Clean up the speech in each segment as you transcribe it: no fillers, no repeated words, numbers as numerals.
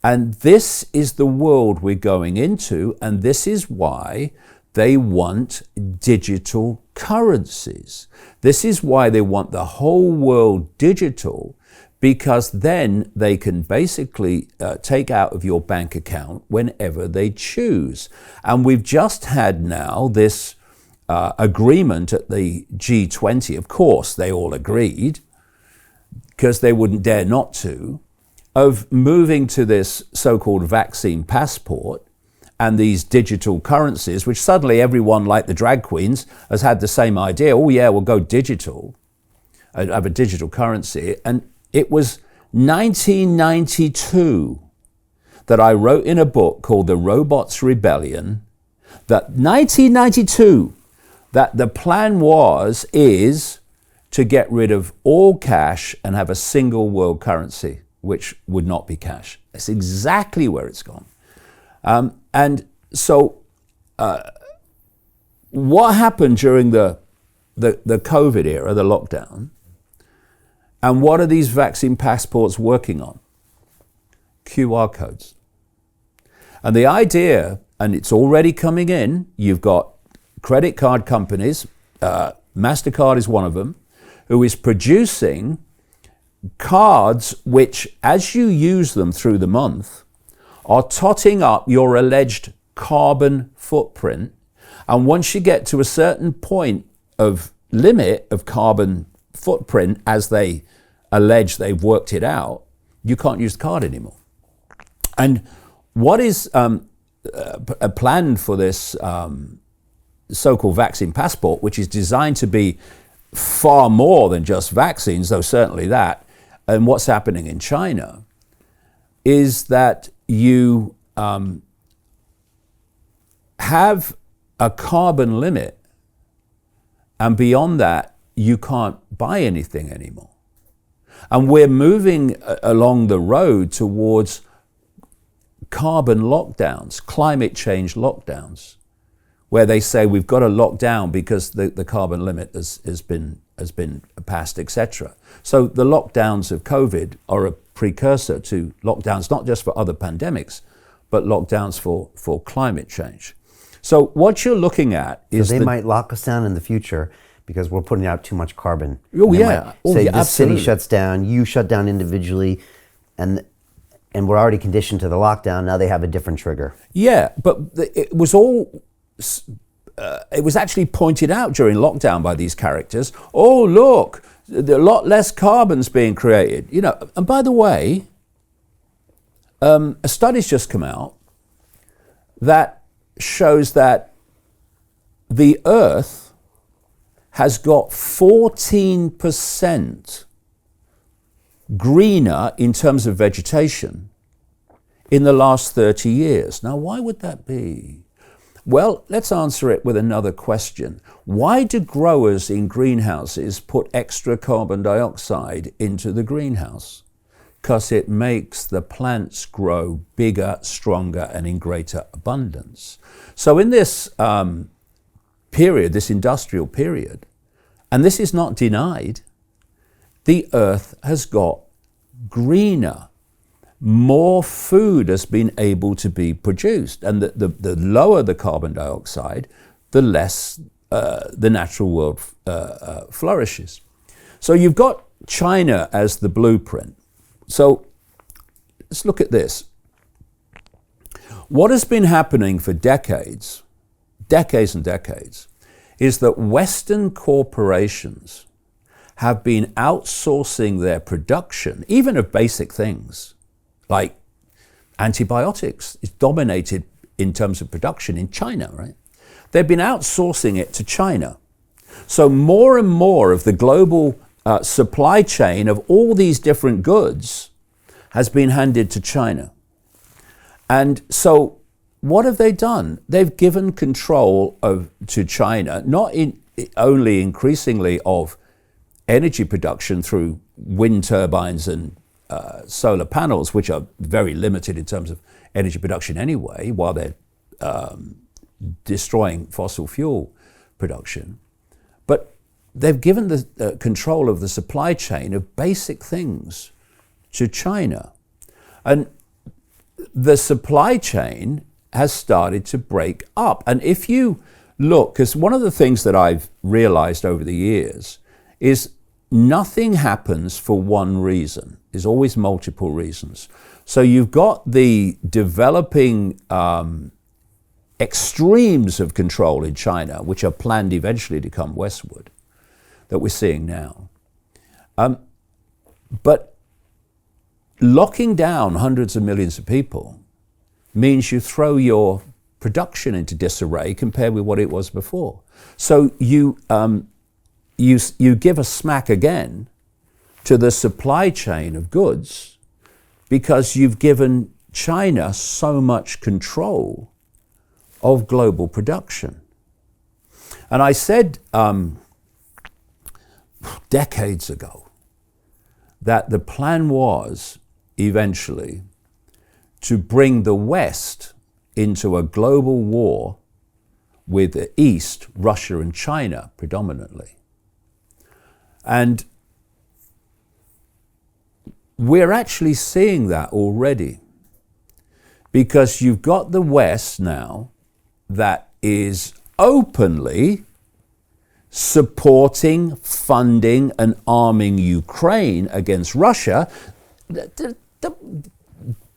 And this is the world we're going into, and this is why they want digital currencies. This is why they want the whole world digital, because then they can basically take out of your bank account whenever they choose. And we've just had now this agreement at the G20. Of course, they all agreed, because they wouldn't dare not to, of moving to this so-called vaccine passport and these digital currencies, which suddenly everyone, like the drag queens, has had the same idea. Oh yeah, we'll go digital, have a digital currency. And it was 1992 that I wrote in a book called The Robots' Rebellion, that 1992, that the plan is to get rid of all cash and have a single world currency, which would not be cash. That's exactly where it's gone. And so what happened during the COVID era, the lockdown, and what are these vaccine passports working on? QR codes. And the idea, and it's already coming in, you've got credit card companies, MasterCard is one of them, who is producing cards which, as you use them through the month, are totting up your alleged carbon footprint. And once you get to a certain point of limit of carbon footprint, as they allege they've worked it out, you can't use the card anymore. And what is planned for this so-called vaccine passport, which is designed to be far more than just vaccines, though certainly that, and what's happening in China, is that you have a carbon limit, and beyond that, you can't buy anything anymore. And we're moving along the road towards carbon lockdowns, climate change lockdowns, where they say we've got to lock down because the carbon limit has been passed, etc. So the lockdowns of COVID are a precursor to lockdowns, not just for other pandemics, but lockdowns for climate change. So what you're looking at is so they might lock us down in the future because we're putting out too much carbon. Oh yeah. Say the absolutely. city shuts down, you shut down individually, and we're already conditioned to the lockdown. Now they have a different trigger. Yeah, but it was all. It was actually pointed out during lockdown by these characters. Oh look, a lot less carbon's being created. You know, and by the way, a study's just come out that shows that the Earth has got 14% greener in terms of vegetation in the last 30 years. Now, why would that be? Well, let's answer it with another question. Why do growers in greenhouses put extra carbon dioxide into the greenhouse? Because it makes the plants grow bigger, stronger, and in greater abundance. So in this period, this industrial period, and this is not denied, the Earth has got greener. More food has been able to be produced. And the lower the carbon dioxide, the less the natural world flourishes. So you've got China as the blueprint. So let's look at this. What has been happening for decades and decades, is that Western corporations have been outsourcing their production, even of basic things, like antibiotics is dominated in terms of production in China, right? They've been outsourcing it to China. So more and more of the global supply chain of all these different goods has been handed to China. And so what have they done? They've given control to China, not only increasingly of energy production through wind turbines and solar panels, which are very limited in terms of energy production anyway, while they're destroying fossil fuel production. But they've given the control of the supply chain of basic things to China. And the supply chain has started to break up. And if you look, because one of the things that I've realized over the years is nothing happens for one reason. There's always multiple reasons. So you've got the developing extremes of control in China, which are planned eventually to come westward, that we're seeing now. But locking down hundreds of millions of people means you throw your production into disarray compared with what it was before. So you give a smack again to the supply chain of goods because you've given China so much control of global production. And I said decades ago that the plan was eventually to bring the West into a global war with the East, Russia and China predominantly. And we're actually seeing that already, because you've got the West now that is openly supporting, funding and arming Ukraine against Russia.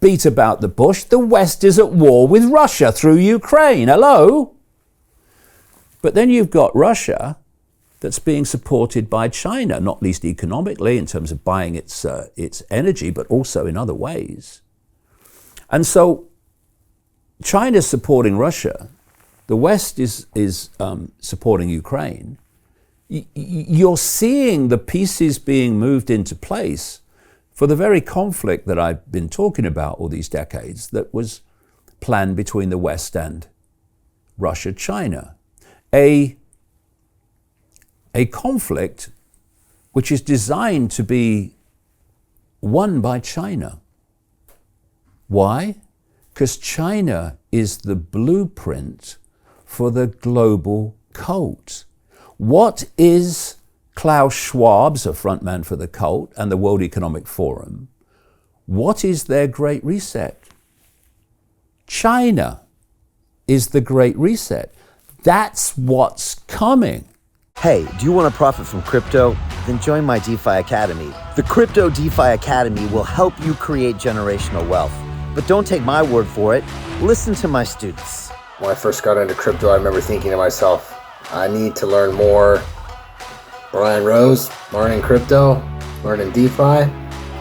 Beat about the bush, the West is at war with Russia through Ukraine. Hello? But then you've got Russia that's being supported by China, not least economically in terms of buying its energy, but also in other ways. And so China's supporting Russia, the West is supporting Ukraine. You're seeing the pieces being moved into place for the very conflict that I've been talking about all these decades that was planned between the West and Russia, China. A conflict which is designed to be won by China. Why? Because China is the blueprint for the global cult. What is Klaus Schwab's a frontman for the cult and the World Economic Forum? What is their Great Reset? China is the Great Reset. That's what's coming. Hey, do you want to profit from crypto? Then join my DeFi Academy. The Crypto DeFi Academy will help you create generational wealth. But don't take my word for it. Listen to my students. When I first got into crypto, I remember thinking to myself, I need to learn more. Brian Rose, learning crypto, learning DeFi,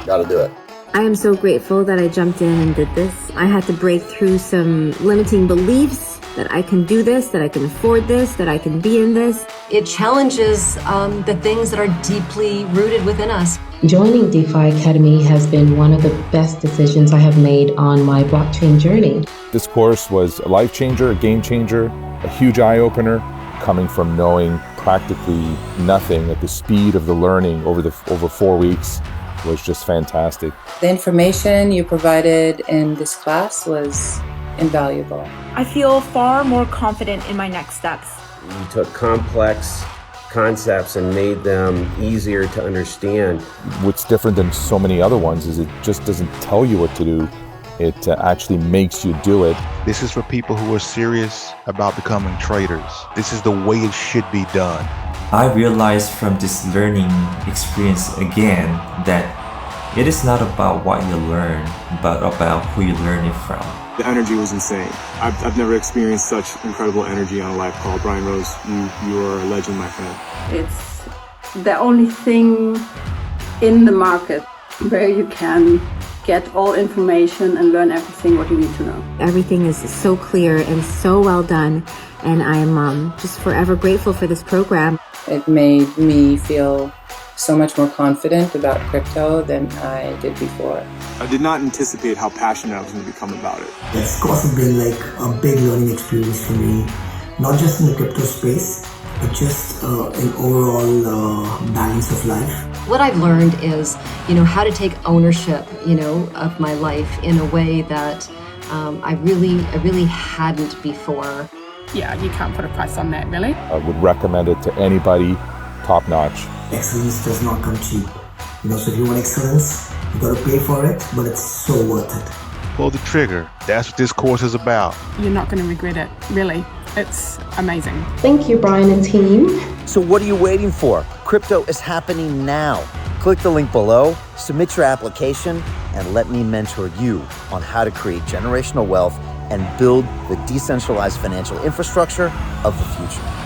gotta do it. I am so grateful that I jumped in and did this. I had to break through some limiting beliefs that I can do this, that I can afford this, that I can be in this. It challenges the things that are deeply rooted within us. Joining DeFi Academy has been one of the best decisions I have made on my blockchain journey. This course was a life changer, a game changer, a huge eye-opener, coming from knowing practically nothing at the speed of the learning over 4 weeks was just fantastic. The information you provided in this class was invaluable. I feel far more confident in my next steps. You took complex concepts and made them easier to understand. What's different than so many other ones is it just doesn't tell you what to do. It actually makes you do it. This is for people who are serious about becoming traders. This is the way it should be done. I realized from this learning experience again that it is not about what you learn, but about who you learn it from. The energy was insane. I've never experienced such incredible energy on a live call. Brian Rose, you are a legend, my friend. It's the only thing in the market where you can get all information and learn everything what you need to know. Everything is so clear and so well done, and I am just forever grateful for this program. It made me feel so much more confident about crypto than I did before. I did not anticipate how passionate I was going to become about it. It's also been like a big learning experience for me, not just in the crypto space, but just in overall balance of life. What I've learned is, how to take ownership, of my life in a way that I really hadn't before. Yeah, you can't put a price on that, really. I would recommend it to anybody, top notch. Excellence does not come cheap. So if you want excellence, you got to pay for it, but it's so worth it. pull the trigger. That's what this course is about. You're not going to regret it, really. It's amazing. Thank you, Brian and team. So what are you waiting for? Crypto is happening now. Click the link below, submit your application, and let me mentor you on how to create generational wealth and build the decentralized financial infrastructure of the future.